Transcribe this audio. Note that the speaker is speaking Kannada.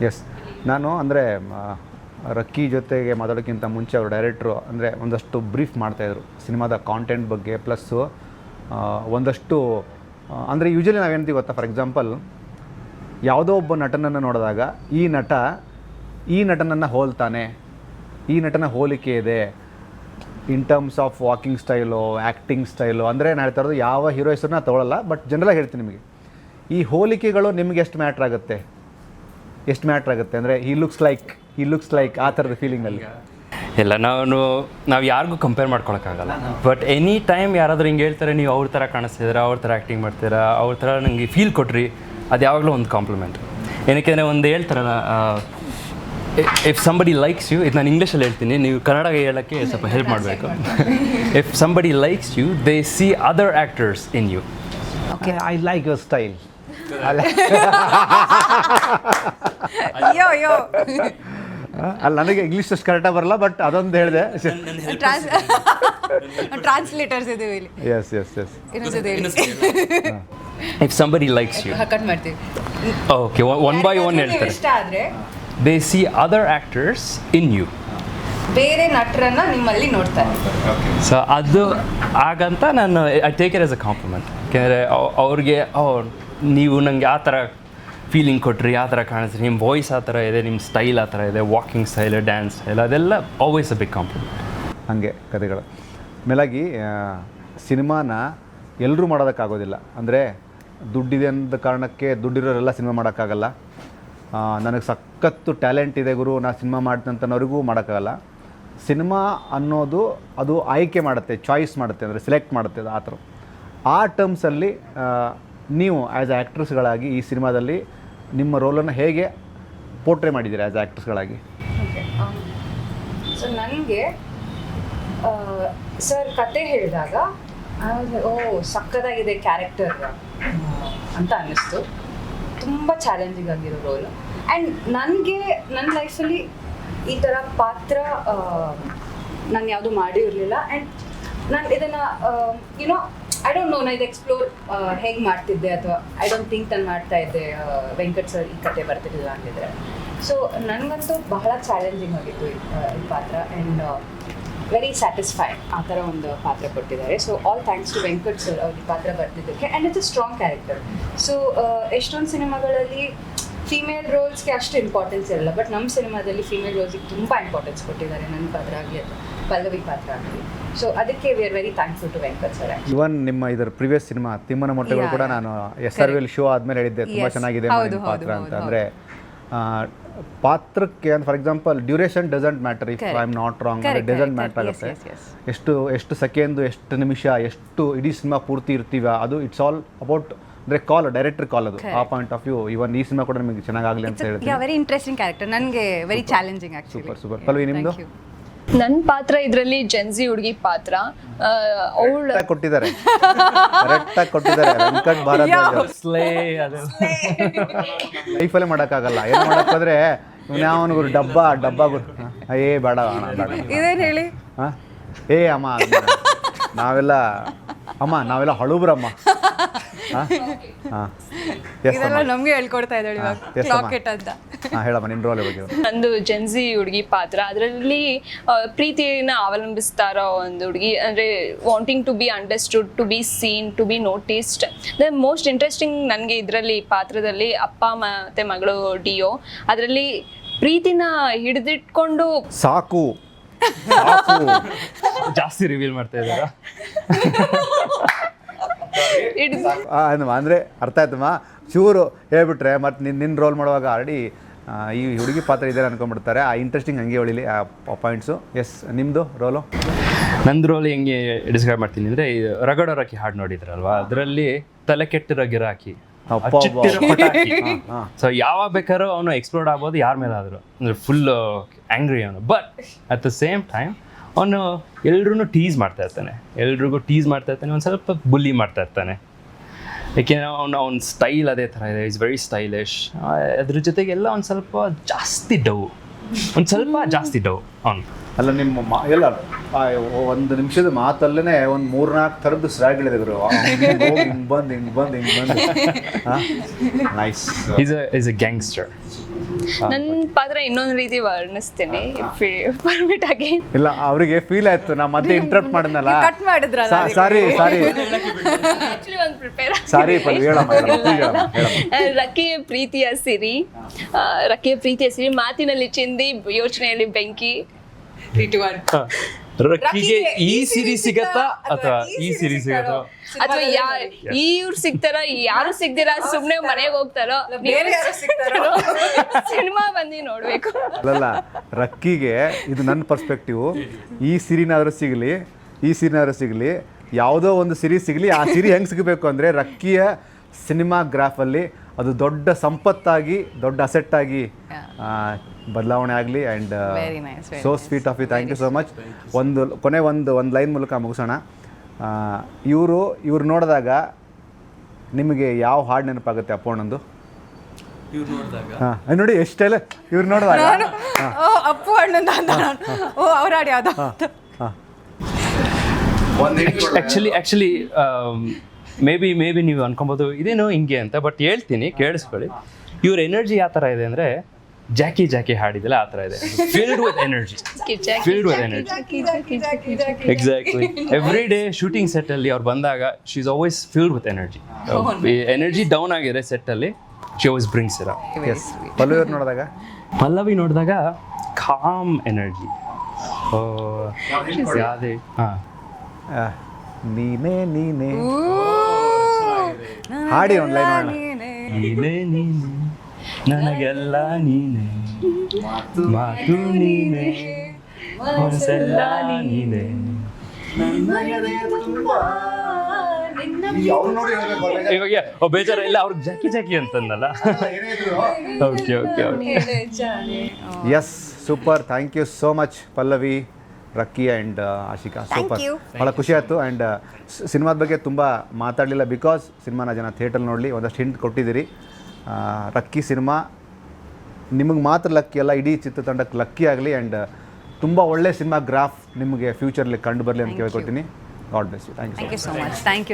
ಎಸ್, ನಾನು ಅಂದರೆ ರಕ್ಕಿ ಜೊತೆಗೆ ಮಾತಾಡೋಕ್ಕಿಂತ ಮುಂಚೆ ಅವರು ಡೈರೆಕ್ಟ್ರು ಅಂದರೆ ಒಂದಷ್ಟು ಬ್ರೀಫ್ ಮಾಡ್ತಾಯಿದ್ರು ಸಿನಿಮಾದ ಕಾಂಟೆಂಟ್ ಬಗ್ಗೆ. ಪ್ಲಸ್ಸು ಒಂದಷ್ಟು ಅಂದರೆ ಯೂಶ್ವಲಿ ನಾವೇನ್ತೀವಿ ಗೊತ್ತಾ, ಫಾರ್ ಎಕ್ಸಾಂಪಲ್ ಯಾವುದೋ ಒಬ್ಬ ನಟನನ್ನು ನೋಡಿದಾಗ ಈ ನಟನನ್ನು ಹೋಲ್ತಾನೆ, ಈ ನಟನ ಹೋಲಿಕೆ ಇದೆ in terms of walking style, acting style. ಅಂದರೆ ನಾನು ಹೇಳ್ತಾ ಇರೋದು ಯಾವ ಹೀರೋ ಹೆಸರನ್ನ ತೊಗೊಳ್ಳಲ್ಲ, ಬಟ್ ಜನರಲಾಗಿ ಹೇಳ್ತೀನಿ ನಿಮಗೆ. ಈ ಹೋಲಿಕೆಗಳು ನಿಮ್ಗೆ ಎಷ್ಟು ಮ್ಯಾಟ್ರ್ ಆಗುತ್ತೆ ಅಂದರೆ ಹಿ ಲುಕ್ಸ್ ಲೈಕ್ ಆ ಥರದ ಫೀಲಿಂಗಲ್ಲಿ ಇಲ್ಲ, ನಾವು ಯಾರಿಗೂ ಕಂಪೇರ್ ಮಾಡ್ಕೊಳಕ್ಕಾಗಲ್ಲ. ಬಟ್ ಎನಿ ಟೈಮ್ ಯಾರಾದರೂ ಹಿಂಗೆ ಹೇಳ್ತಾರೆ, ನೀವು ಅವ್ರ ಥರ ಕಾಣಿಸ್ತಿದ್ದೀರಾ, ಅವ್ರ ಥರ ಆ್ಯಕ್ಟಿಂಗ್ ಮಾಡ್ತೀರಾ, ಅವ್ರ ಥರ ನನಗೆ ಫೀಲ್ ಕೊಟ್ರಿ, ಅದು ಯಾವಾಗಲೂ ಒಂದು ಕಾಂಪ್ಲಿಮೆಂಟ್. ಏನಕ್ಕೆ ಒಂದು ಹೇಳ್ತಾರಲ್ಲ, ಇಫ್ ಸಂಬಡಿ ಲೈಕ್ಸ್ ಯು, ಇದು ನಾನು ಇಂಗ್ಲೀಷಲ್ಲಿ ಹೇಳ್ತೀನಿ, ನೀವು ಕನ್ನಡ ಹೇಳೋಕ್ಕೆ ಸ್ವಲ್ಪ ಹೆಲ್ಪ್ ಮಾಡಬೇಕು. If somebody likes you, they see other actors in you. Okay, I like your style. ಅಲ್ಲ, ನನಗೆ ಇಂಗ್ಲೀಷ್ ಅಷ್ಟು ಕರೆಕ್ಟಾಗಿ ಬರಲ್ಲ, ಬಟ್ ಅದೊಂದು ಹೇಳಿದೆ. ಟ್ರಾನ್ಸ್ಲೇಟರ್ಸ್ ಇದೀವಿ ಇಲ್ಲಿ. Yes yes yes if somebody likes you, cut ಮಾಡ್ತೀವಿ. ಓಕೆ, ಒನ್ ಬೈ ಒನ್ ಹೇಳ್ತಾರೆ. ಇಷ್ಟ ಆದರೆ they see other actors in you, ಬೇರೆ ನಟರನ್ನ ನಿಮ್ಮಲ್ಲಿ ನೋಡ್ತಾರೆ. ಸೊ ಅದು ಹಾಗಂತ ನಾನು I take it as a compliment. ಯಾಕೆಂದರೆ ಅವ್ರಿಗೆ ನೀವು ನನಗೆ ಆ ಥರ ಫೀಲಿಂಗ್ ಕೊಟ್ರಿ, ಆ ಥರ ಕಾಣಿಸ್ರಿ, ನಿಮ್ಮ ವಾಯ್ಸ್ ಆ ಥರ ಇದೆ, ನಿಮ್ಮ ಸ್ಟೈಲ್ ಆ ಥರ ಇದೆ, ವಾಕಿಂಗ್ ಸ್ಟೈಲ್, ಡ್ಯಾನ್ಸ್ ಸ್ಟೈಲ್, ಅದೆಲ್ಲ ಆಲ್ವೇಸ್ ಅ ಬಿಗ್ ಕಾಂಪ್ಲಿಮೆಂಟ್. ಹಾಗೆ ಕಥೆಗಳು ಮೇಲಾಗಿ ಸಿನಿಮಾನ ಎಲ್ಲರೂ ಮಾಡೋದಕ್ಕಾಗೋದಿಲ್ಲ. ಅಂದರೆ ದುಡ್ಡಿದೆ ಅನ್ನೋ ಕಾರಣಕ್ಕೆ ದುಡ್ಡಿರೋರೆಲ್ಲ ಸಿನಿಮಾ ಮಾಡೋಕ್ಕಾಗಲ್ಲ. ನನಗೆ ಸಖತ್ತು ಟ್ಯಾಲೆಂಟ್ ಇದೆ ಗುರು, ನಾನು ಸಿನಿಮಾ ಮಾಡ್ತಂತನವ್ರಿಗೂ ಮಾಡೋಕ್ಕಾಗಲ್ಲ. ಸಿನಿಮಾ ಅನ್ನೋದು ಅದು ಆಯ್ಕೆ ಮಾಡುತ್ತೆ, ಚಾಯ್ಸ್ ಮಾಡುತ್ತೆ, ಅಂದರೆ ಸೆಲೆಕ್ಟ್ ಮಾಡುತ್ತೆ. ಅದು ಆ ಥರ ಆ ಟರ್ಮ್ಸಲ್ಲಿ ನೀವು ಆ್ಯಸ್ ಆ್ಯಕ್ಟ್ರಸ್ಗಳಾಗಿ ಈ ಸಿನಿಮಾದಲ್ಲಿ ನಿಮ್ಮ ರೋಲನ್ನು ಹೇಗೆ ಪೋರ್ಟ್ರೇ ಮಾಡಿದ್ದೀರಿ ಆ್ಯಸ್ ಆ್ಯಕ್ಟ್ರಸ್ಗಳಾಗಿ? ಸೊ ನನಗೆ ಸರ್ ಕತೆ ಹೇಳಿದಾಗ ಸಕ್ಕತ್ತಾಗಿದೆ ಕ್ಯಾರೆಕ್ಟರ್ ಅಂತ ಅನ್ನಿಸ್ತು. ತುಂಬ ಚಾಲೆಂಜಿಂಗ್ ಆಗಿರೋ ರೋಲು. ಆ್ಯಂಡ್ ನನಗೆ ನನ್ನ ಲೈಫಲ್ಲಿ ಈ ಥರ ಪಾತ್ರ ನಾನು ಯಾವುದೂ ಮಾಡಿರಲಿಲ್ಲ. ಆ್ಯಂಡ್ ನಾನು ಇದನ್ನು ಯುನೋ ಐ ಡೋಂಟ್ ನೋ, ನಾನು ಇದು ಎಕ್ಸ್ಪ್ಲೋರ್ ಹೇಗೆ ಮಾಡ್ತಿದ್ದೆ, ಅಥವಾ ಐ ಡೋಂಟ್ ಥಿಂಕ್ ನಾನು ಮಾಡ್ತಾ ಇದ್ದೆ ವೆಂಕಟ್ ಸರ್ ಈ ಕತೆ ಬರ್ತಿರಲಿಲ್ಲ ಅಂತಿದ್ರೆ. ಸೊ ನನಗಂತೂ ಬಹಳ ಚಾಲೆಂಜಿಂಗ್ ಆಗಿತ್ತು ಈ ಪಾತ್ರ. ಆ್ಯಂಡ್ ವೆರಿ ಸ್ಯಾಟಿಸ್ಫೈಡ್ ಆ ಥರ ಒಂದು ಪಾತ್ರ ಕೊಟ್ಟಿದ್ದಾರೆ. So all thanks to Venkat sir ಅವ್ರ ಈ ಪಾತ್ರ ಬರ್ತಿದ್ದಕ್ಕೆ. And it's a strong character. So ಎಷ್ಟೊಂದು ಸಿನಿಮಾಗಳಲ್ಲಿ ಫೀಮೇಲ್ ರೋಲ್ಸ್ಗೆ ಅಷ್ಟು ಇಂಪಾರ್ಟೆನ್ಸ್ ಇರಲ್ಲ, ಬಟ್ ನಮ್ಮ ಸಿನಿಮಾದಲ್ಲಿ ಫೀಮೇಲ್ ರೋಲ್ಸ್ಗೆ ತುಂಬ ಇಂಪಾರ್ಟೆನ್ಸ್ ಕೊಟ್ಟಿದ್ದಾರೆ, ನನ್ನ ಪಾತ್ರ ಆಗಲಿ ಅಥವಾ ಪಲ್ಲವಿ ಪಾತ್ರ ಆಗಲಿ. ಸೊ ಅದಕ್ಕೆ we are very thankful to Venkat sir. Even ನಿಮ್ಮ ಇದರ ಪ್ರಿವಿಯಸ್ ಸಿನಿಮಾ ತಿಮ್ಮನ ಮೊಟ್ಟೆಗಳು ಕೂಡ ನಾನು SRVL ಶೋ ಆದಮೇಲೆ ಹೇಳಿದ್ದೆ, ತುಂಬ ಚೆನ್ನಾಗಿದೆ ಪಾತ್ರ ಅಂತ. ಅಂದರೆ ಪಾತ್ರಕ್ಕೆ for example duration doesn't matter, if I am not wrong, ಅಂದರೆ ಡಸಂಟ್ ಮ್ಯಾಟರ್ ಆಗುತ್ತೆ. ಎಷ್ಟು ಸೆಕೆಂಡು, ಎಷ್ಟು ನಿಮಿಷ, ಎಷ್ಟು ಇಡೀ ಸಿನಿಮಾ ಪೂರ್ತಿ ಇರ್ತೀವ, ಅದು ಇಟ್ಸ್ ಆಲ್ ಅಬೌಟ್ ಅಂದರೆ ಡೈರೆಕ್ಟರ್ ಕಾಲ್. ಅದು ಆ ಪಾಯಿಂಟ್ ಆಫ್ ವ್ಯೂ ಇವನ್ ಈ ಸಿನಿಮಾ ಕೂಡ ನಿಮಗೆ ಚೆನ್ನಾಗಾಗಲಿ ಅಂತ ಹೇಳ್ತೀನಿ. ವೆರಿ ಇಂಟ್ರೆಸ್ಟಿಂಗ್ ಕ್ಯಾರೆಕ್ಟರ್, ನನಗೆ very challenging actually. Super. Pallavi ನಿಮ್ಮದು? ನನ್ನ ಪಾತ್ರ ಇದರಲ್ಲಿ ಜೆನ್ಸಿ ಹುಡುಗಿ ಪಾತ್ರ. ಅವಳು ಕೊಟ್ಟಿದ್ದಾರೆ, ಕರೆಕ್ಟಾಗಿ ಕೊಟ್ಟಿದ್ದಾರೆ. ವೆಂಕಟ್ ಭಾರದ್ವಾಜ್ ಲೈಫಲ್ಲೇ ಮಾಡೋಕ್ಕಾಗಲ್ಲ. ಏನು ಮಾಡೋಕ್ಕಾದ್ರೆ ಅವನಿಗೂ ಡಬ್ಬ ಏ ಬೇಡ ಇದೇನು ಹೇಳಿ, ಹಾಂ ಅಮ್ಮ ನಾವೆಲ್ಲ ಹಳುಬ್ರಮ್ಮ. ಇದೆಲ್ಲ ನಮಗೆ ಹೇಳ್ಕೊಡ್ತಾ ಇದ್ದಾಳೆ ಇವಾಗ ಕ್ಲಾಕೆಟ್ ಅಂತ. ಹೇಳಮ್ಮ ನಿನ್ನ ರೋಲ್ ಬಗ್ಗೆ. ನಂದು ಜೆನ್ಸಿ ಹುಡುಗಿ ಪಾತ್ರ. ಅದರಲ್ಲಿ ಪ್ರೀತಿನ ಅವಲಂಬಿಸ್ತಾರೋ ಒಂದು ಹುಡುಗಿ, ಅಂದರೆ wanting to be understood, to be seen, to be noticed. The most interesting ನನಗೆ ಇದರಲ್ಲಿ ಪಾತ್ರದಲ್ಲಿ ಅಪ್ಪ ಮತ್ತು ಮಗಳು ಡಿಯೋ. ಅದರಲ್ಲಿ ಪ್ರೀತಿನ ಹಿಡಿದಿಟ್ಕೊಂಡು ಸಾಕು ಜಾಸ್ತಿ ರಿವೀಲ್ ಮಾಡ್ತಾ ಇದ್ದಾರಾ? ಅಂದರೆ ಅರ್ಥ ಆಯ್ತಮ್ಮ, ಚೂರು ಹೇಳ್ಬಿಟ್ರೆ ಮತ್ತೆ ನಿನ್ನ ರೋಲ್ ಮಾಡುವಾಗ ಆಲ್ರೆಡಿ ಈ ಹುಡುಗಿ ಪಾತ್ರ ಇದೆ ಅನ್ಕೊಂಡ್ಬಿಡ್ತಾರೆ. ಆ ಇಂಟ್ರೆಸ್ಟಿಂಗ್ ಹಂಗೆ ಹೊಳಿಲಿ ಆ ಪಾಯಿಂಟ್ಸು. ಎಸ್, ನಿಮ್ಮದು ರೋಲು? ನಂದು ರೋಲ್ ಹೆಂಗೆ ಡಿಸ್ಕ್ರೈಬ್ ಮಾಡ್ತೀನಿ ಅಂದರೆ, ರಗಡ ರಾಕಿ ಹಾಡು ನೋಡಿದ್ರಲ್ವಾ, ಅದರಲ್ಲಿ ತಲೆ ಕೆಟ್ಟಿರೋ ಗಿರಾಕಿ, ಸೊ ಯಾವಾಗ ಬೇಕಾದ್ರೂ ಅವನು ಎಕ್ಸ್ಪ್ಲೋರ್ಡ್ ಆಗ್ಬೋದು ಯಾರ ಮೇಲಾದರೂ, ಅಂದರೆ ಫುಲ್ ಆ್ಯಂಗ್ರಿ ಅವನು. But at the same time ಅವನು ಎಲ್ರೂ ಟೀಸ್ ಮಾಡ್ತಾ ಇರ್ತಾನೆ, ಒಂದು ಸ್ವಲ್ಪ ಬುಲ್ಲಿ ಮಾಡ್ತಾ ಇರ್ತಾನೆ. ಏಕೆಂದರೆ ಅವನ ಸ್ಟೈಲ್ ಅದೇ ಥರ ಇದೆ, ಇಸ್ ವೆರಿ ಸ್ಟೈಲಿಶ್. ಅದ್ರ ಜೊತೆಗೆಲ್ಲ ಒಂದು ಸ್ವಲ್ಪ ಜಾಸ್ತಿ ಡವ್ ಅವನು. ಅಲ್ಲ ನಿಮ್ಮ ಎಲ್ಲ ಒಂದು ನಿಮಿಷದ ಮಾತಲ್ಲೇ ಒಂದು 3-4 ಥರದ್ದು ಸ್ರಾಗಳಿದೆ ಗುರು. ಹಿಂಗೆ ಬಂದು ನೈಸ್. Is a gangster. ನನ್ನ ಪಾತ್ರ ಇನ್ನೊಂದು ರೀತಿ ವರ್ಣಿಸ್ತೀನಿ ಪರ್ಮಿಟ್ ಆಗಿ. ಇಲ್ಲ ಅವರಿಗೆ ಫೀಲ್ ಆಯ್ತು ನಾ ಮತ್ತೆ ಇಂಟ್ರಪ್ಟ್ ಮಾಡಿದ್ನಲ್ಲ. ಕಟ್ ಮಾಡಿದ್ರಲ್ಲ ಸಾರಿ ಆಕ್ಚುಲಿ ಒಂದು ಪ್ರಿಪೇರ್ ಸಾರಿ ಪಲ್ವಿ ಹೇಳಮ್ಮ. ರಕ್ಕಿಯ ಪ್ರೀತಿಯ ಸಿರಿ, ಮಾತಿನಲ್ಲಿ ಚಿಂದಿ, ಯೋಚನೆಯಲ್ಲಿ ಬೆಂಕಿ. ರಕ್ಕಿಗೆ ಈ ಸಿರಿ ಸಿಗತ್ತಾ ಅಥವಾ ಈ ಸಿರಿ ಸಿಗತ್ತಾ? ಅಥವಾ ಇವ್ರು ಸಿಗ್ತಾರ, ಯಾರು ಸಿಗ್ದಿರ ಸುಮ್ನೆ ಮನೆಗೆ ಹೋಗ್ತಾರೋ, ಸಿನಿಮಾ ಬಂದು ನೋಡ್ಬೇಕು. ಅಲ್ಲಲ್ಲ, ರಕ್ಕಿಗೆ ಇದು ನನ್ನ ಪರ್ಸ್ಪೆಕ್ಟಿವ್. ಈ ಸಿರಿನಾದ್ರೂ ಸಿಗಲಿ ಯಾವುದೋ ಒಂದು ಸಿರಿ ಸಿಗಲಿ, ಆ ಸಿರಿ ಹೆಂಗೆ ಸಿಗಬೇಕು ಅಂದರೆ ರಕ್ಕಿಯ ಸಿನಿಮಾಗ್ರಾಫಲ್ಲಿ ಅದು ದೊಡ್ಡ ಸಂಪತ್ತಾಗಿ, ದೊಡ್ಡ ಅಸೆಟ್ಟಾಗಿ ಬದಲಾವಣೆ ಆಗಲಿ. And so sweet of you, thank you so much. ಒಂದು ಲೈನ್ ಮೂಲಕ ಮುಗಿಸೋಣ. ಇವ್ರು ನೋಡಿದಾಗ ನಿಮಗೆ ಯಾವ ಹಾಡು ನೆನಪಾಗುತ್ತೆ ಅಪ್ಪಣ್ಣಂದು? ಹಾಂ ನೋಡಿ ಎಷ್ಟೆಲ್ಲ ಇವ್ರು ನೋಡಿದಾಗ ಅಪ್ಪು ಅಣ್ಣಂದ ಅವ್ರ ಹಾಡು ಯಾವ್ದು? ಆ್ಯಕ್ಚುಲಿ ಮೇ ಬಿ ನೀವು ಅನ್ಕೊಬೋದು ಇದೇನೋ ಹಿಂಗೆ ಅಂತ, ಬಟ್ ಹೇಳ್ತೀನಿ ಕೇಳಿಸ್ಕೊಳ್ಳಿ. ಇವ್ರ ಎನರ್ಜಿ ಯಾವ ಥರ ಇದೆ ಅಂದರೆ ಜಾಕಿ ಹಾಡಿದೆಲ್ಲ ಆ ಥರ ಇದೆ. Filled with energy. Exactly. Every day shooting ಸೆಟ್ಟಲ್ಲಿ ಅವ್ರು ಬಂದಾಗ she is always filled with energy. Energy down ಆಗಿದೆ ಸೆಟ್ಟಲ್ಲಿ, she always brings it up. Yes. Pallavi ನೋಡಿದಾಗ ಕಾಮ್ ಎನರ್ಜಿ. ಯಾವುದೇ ಹಾಂ ನೀನೇ ಹಾಡಿ ಒಂದು ಲೈನ್ ನೋಡೋಣ. ನೀನೇ ನನಗೆಲ್ಲ ನೀನೆ, ಮಾತು ನೀನೆ, ಮನಸ್ಸೆಲ್ಲ ನೀನೆ. ಇವಾಗ ಬೇಜಾರ ಇಲ್ಲ, ಅವ್ರಿಗೆ ಜಾಕಿ ಅಂತಂದಲ್ಲ. Okay. Yes, super. Thank you so much Pallavi, Rakki and Ashika. Super, ಭಾಳ ಖುಷಿ ಆಯಿತು. ಆ್ಯಂಡ್ ಸಿನಿಮಾದ ಬಗ್ಗೆ ತುಂಬ ಮಾತಾಡಲಿಲ್ಲ ಬಿಕಾಸ್ ಸಿನಿಮಾನ ಜನ ಥಿಯೇಟರ್ ನೋಡಲಿ, ಒಂದಷ್ಟು ಹಿಂಟ್ ಕೊಟ್ಟಿದ್ದೀರಿ. ರಕ್ಕಿ ಸಿನಿಮಾ ನಿಮಗೆ ಮಾತ್ರ ಲಕ್ಕಿ ಅಲ್ಲ, ಇಡೀ ಚಿತ್ರತಂಡಕ್ಕೆ ಲಕ್ಕಿ ಆಗಲಿ. ಆ್ಯಂಡ್ ತುಂಬ ಒಳ್ಳೆ ಸಿನಿಮಾ ಗ್ರಾಫ್ ನಿಮಗೆ ಫ್ಯೂಚರ್ಲಿ ಕಂಡು ಬರಲಿ ಅಂತ ಕೇಳ್ಕೊತೀನಿ. God bless you. Thank you so much. Thank you.